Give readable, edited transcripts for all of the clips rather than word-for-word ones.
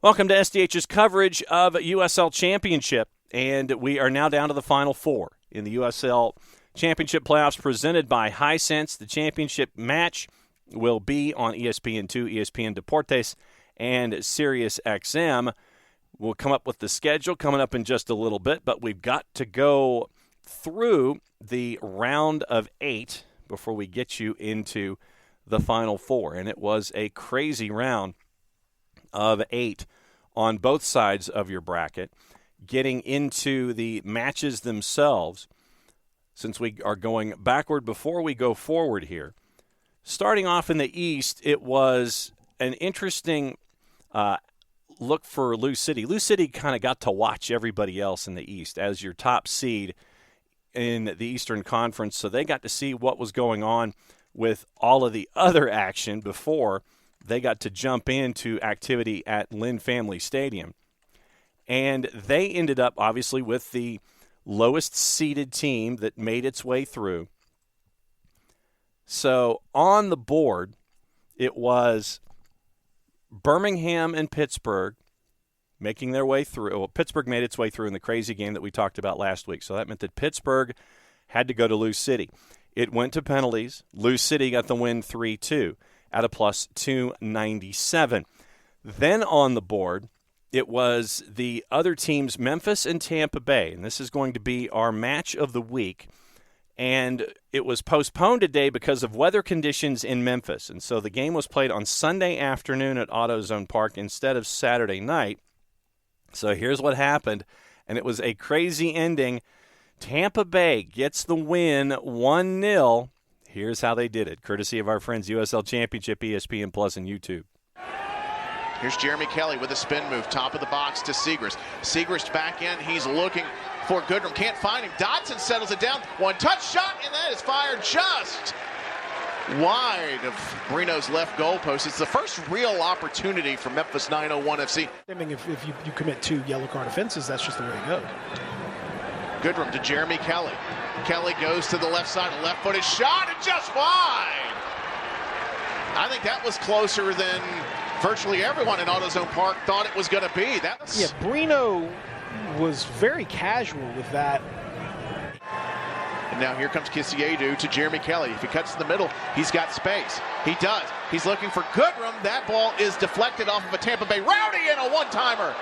Welcome to SDH's coverage of USL Championship, and we are now down to the Final Four in the USL Championship playoffs presented by Hisense. The championship match will be on ESPN2, ESPN Deportes, and Sirius XM. We'll come up with the schedule coming up in just a little bit, but we've got to go through the round of 8 before we get you into the Final Four, and it was a crazy round of 8 on both sides of your bracket. Getting into the matches themselves, since we are going backward before we go forward here. Starting off in the East, it was an interesting look for Lou City. Lou City kind of got to watch everybody else in the East as your top seed in the Eastern Conference, so they got to see what was going on with all of the other action before they got to jump into activity at Lynn Family Stadium. And they ended up, obviously, with the lowest seeded team that made its way through. So on the board, it was Birmingham and Pittsburgh making their way through. Well, Pittsburgh made its way through in the crazy game that we talked about last week. So that meant that Pittsburgh had to go to Lou City. It went to penalties. Lou City got the win 3-2 at a plus 297. Then on the board, it was the other teams, Memphis and Tampa Bay. And this is going to be our match of the week. And it was postponed today because of weather conditions in Memphis. And so the game was played on Sunday afternoon at AutoZone Park instead of Saturday night. So here's what happened. And it was a crazy ending. Tampa Bay gets the win 1-0. Here's how they did it, courtesy of our friends USL Championship, ESPN Plus, and YouTube. Here's Jeremy Kelly with a spin move, top of the box to Segrist. Segrist back in, he's looking for Goodrum, can't find him. Dodson settles it down, one-touch shot, and that is fired just wide of Brino's left goalpost. It's the first real opportunity for Memphis 901 FC. I mean, if you commit 2 yellow card offenses, that's just the way to go. Goodrum to Jeremy Kelly. Kelly goes to the left side, a left-footed shot, and just wide. I think that was closer than virtually everyone in AutoZone Park thought it was going to be. Yeah, Brino was very casual with that. And now here comes Kisiedu to Jeremy Kelly. If he cuts in the middle, he's got space. He does. He's looking for Goodrum. That ball is deflected off of a Tampa Bay rowdy and a one-timer.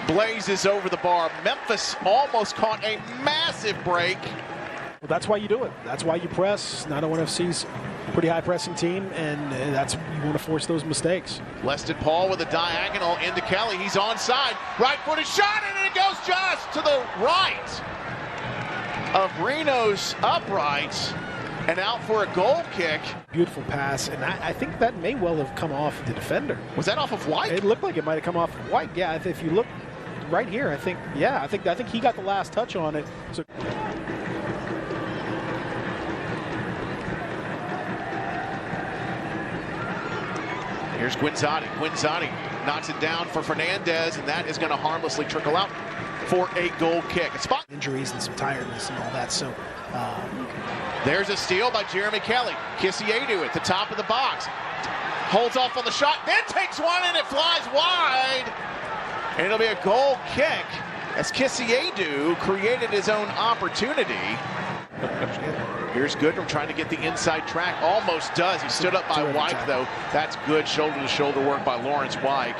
Blazes over the bar. Memphis almost caught a massive break. Well, that's why you do it. That's why you press. 901 FC's pretty high pressing team, and that's you want to force those mistakes. Leston Paul with a diagonal into Kelly. He's onside. Right-footed shot, and it goes just to the right of Brino's upright and out for a goal kick. Beautiful Pass, and I think that may well have come off the defender. Was that off of White? It looked like it might have come off of White. Yeah, if you look right here, I think he got the last touch on it. So here's Guinzotti. Guinzotti knocks it down for Fernandez, and that is going to harmlessly trickle out for a goal kick. A spot injuries and some tiredness and all that. So there's a steal by Jeremy Kelly. Kisiedu at the top of the box. Holds off on the shot, then takes one, and it flies wide. And it'll be a goal kick as Kisiedu created his own opportunity. Here's Goodrum trying to get the inside track. Almost does. He stood up by Wyke, though. That's good shoulder-to-shoulder work by Lawrence Wyke.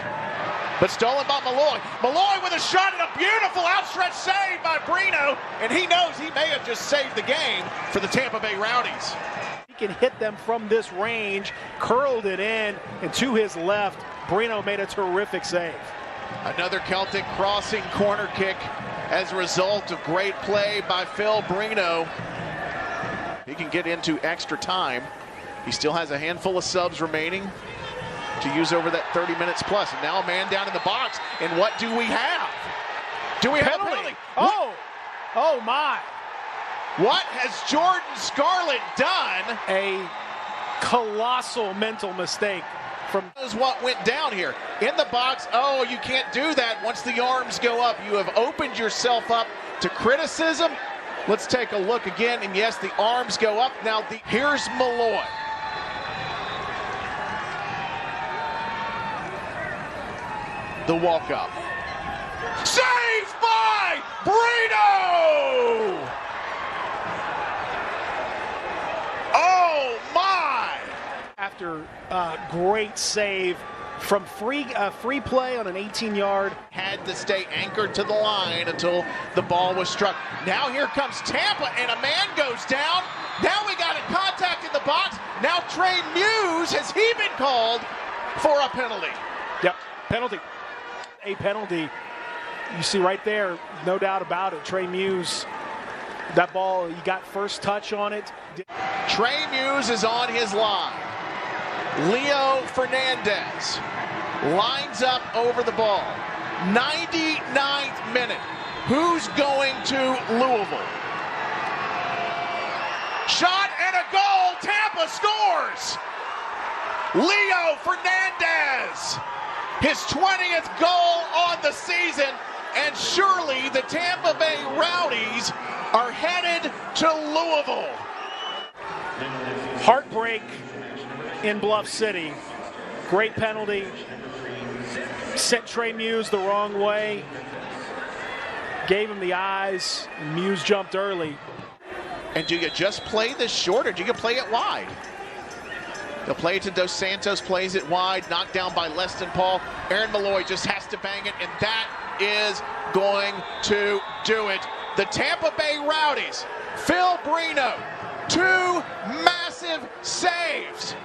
But stolen by Malloy. Malloy with a shot and a beautiful outstretched save by Brino. And he knows he may have just saved the game for the Tampa Bay Rowdies. He can hit them from this range, curled it in, and to his left, Brino made a terrific save. Another Celtic crossing corner kick as a result of great play by Phil Brino. He can get into extra time. He still has a handful of subs remaining to use over that 30 minutes plus. And now a man down in the box. And what do we have? Do we have a penalty? Oh my. What has Jordan Scarlett done? A colossal mental mistake. Is what went down here in the box. Oh, you can't do that once the arms go up. You have opened yourself up to criticism. Let's take a look again, and yes, the arms go up. Now here's Malloy. the walk-up. Saved by Brito! Oh, my! After great save from free play on an 18-yard. Had to stay anchored to the line until the ball was struck. Now here comes Tampa, and a man goes down. Now we got a contact in the box. Now Trey Muse, has he been called for a penalty? Yep, penalty. A penalty. You see right there, no doubt about it. Trey Muse, that ball, he got first touch on it. Trey Muse is on his line. Leo Fernandez lines up over the ball. 99th minute. Who's going to Louisville? Shot and a goal. Tampa scores. Leo Fernandez. His 20th goal on the season. And surely the Tampa Bay Rowdies are headed to Louisville. Heartbreak in Bluff City. Great penalty. Sent Trey Muse the wrong way. Gave him the eyes. And Muse jumped early. And do you just play this short, or do you play it wide? They'll play it to Dos Santos, plays it wide, knocked down by Leston Paul. Aaron Malloy just has to bang it, and that is going to do it. The Tampa Bay Rowdies, Phil Brino, 2 massive saves.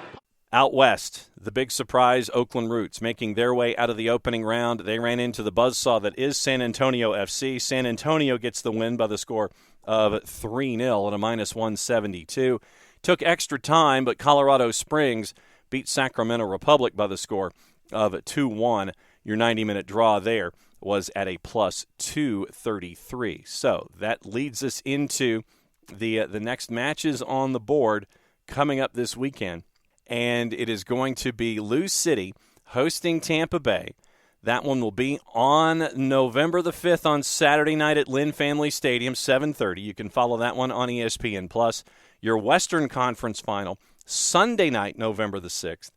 Out west, the big surprise, Oakland Roots, making their way out of the opening round. They ran into the buzzsaw that is San Antonio FC. San Antonio gets the win by the score of 3-0 at a -172. Took extra time, but Colorado Springs beat Sacramento Republic by the score of 2-1. Your 90-minute draw there was at a +233. So that leads us into the next matches on the board coming up this weekend. And it is going to be Lou City hosting Tampa Bay. That one will be on November the 5th on Saturday night at Lynn Family Stadium, 7:30. You can follow that one on ESPN+. Your Western Conference Final, Sunday night, November the 6th,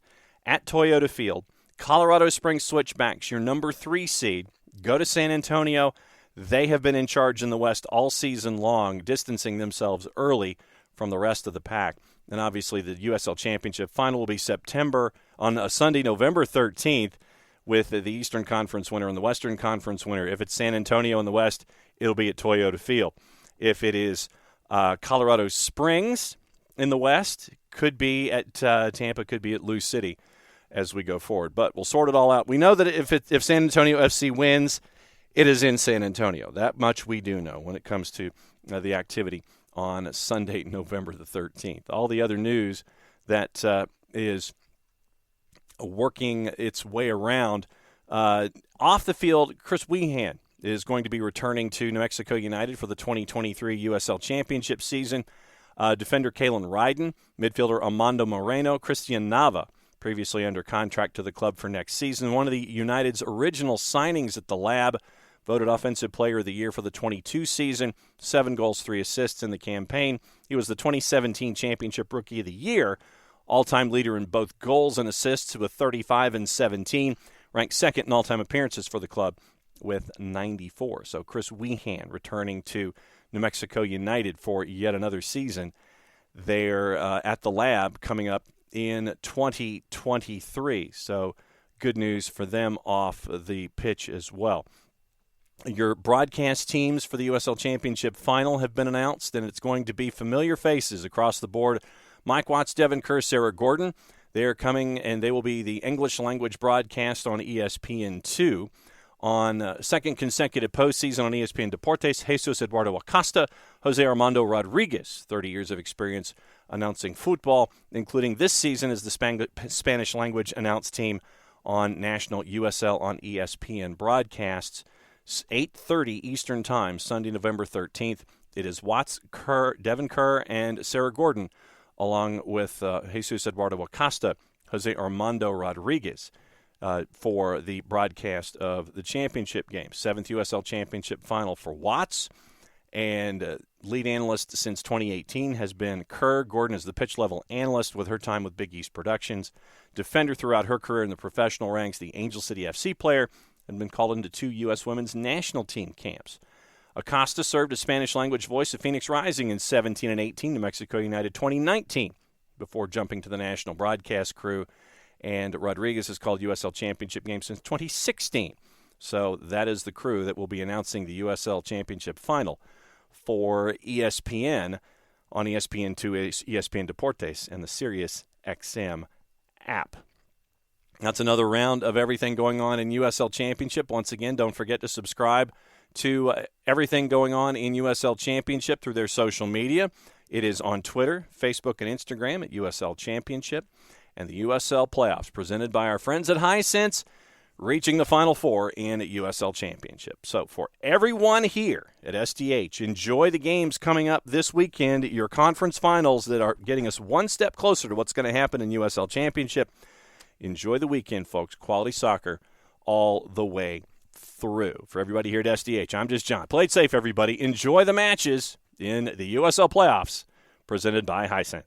at Toyota Field. Colorado Springs Switchbacks, your number 3 seed, go to San Antonio. They have been in charge in the West all season long, distancing themselves early from the rest of the pack. And obviously the USL Championship Final will be September on Sunday, November 13th, with the Eastern Conference winner and the Western Conference winner. If it's San Antonio in the West, it'll be at Toyota Field. If it is Colorado Springs in the West, could be at Tampa, could be at Lou City as we go forward. But we'll sort it all out. We know that if San Antonio FC wins, it is in San Antonio. That much we do know when it comes to the activity on Sunday, November the 13th. All the other news that is working its way around. Off the field, Chris Wehan is going to be returning to New Mexico United for the 2023 USL Championship season. Defender Kalen Ryden, midfielder Armando Moreno, Christian Nava, previously under contract to the club for next season. One of the United's original signings at the Lab, voted Offensive Player of the Year for the 22 season, 7 goals, 3 assists in the campaign. He was the 2017 Championship Rookie of the Year, all-time leader in both goals and assists with 35 and 17, ranked second in all-time appearances for the club with 94. So Chris Wehan returning to New Mexico United for yet another season. They're at the Lab coming up in 2023. So good news for them off the pitch as well. Your broadcast teams for the USL Championship Final have been announced, and it's going to be familiar faces across the board. Mike Watts, Devin Kerr, Sarah Gordon. They are coming, and they will be the English language broadcast on ESPN2. On second consecutive postseason on ESPN Deportes, Jesus Eduardo Acosta, Jose Armando Rodriguez, 30 years of experience announcing football, including this season as the Spanish language announced team on national USL on ESPN broadcasts. 8:30 Eastern Time, Sunday, November 13th. It is Watts, Kerr, Devin Kerr, and Sarah Gordon, along with Jesus Eduardo Acosta, Jose Armando Rodriguez, for the broadcast of the championship game. 7th USL Championship Final for Watts. And lead analyst since 2018 has been Kerr. Gordon is the pitch-level analyst with her time with Big East Productions. Defender throughout her career in the professional ranks, the Angel City FC player, and been called into 2 U.S. women's national team camps. Acosta served as Spanish-language voice of Phoenix Rising in 17 and 18, New Mexico United 2019, before jumping to the national broadcast crew. And Rodriguez has called USL Championship games since 2016. So that is the crew that will be announcing the USL Championship final for ESPN on ESPN2, ESPN Deportes, and the Sirius XM app. That's another round of everything going on in USL Championship. Once again, don't forget to subscribe to everything going on in USL Championship through their social media. It is on Twitter, Facebook, and Instagram at USL Championship. And the USL playoffs presented by our friends at Hisense, reaching the Final Four in USL Championship. So for everyone here at SDH, enjoy the games coming up this weekend, your conference finals that are getting us one step closer to what's going to happen in USL Championship. Enjoy the weekend, folks. Quality soccer all the way through. For everybody here at SDH, I'm just John. Play it safe, everybody. Enjoy the matches in the USL playoffs presented by Hisense.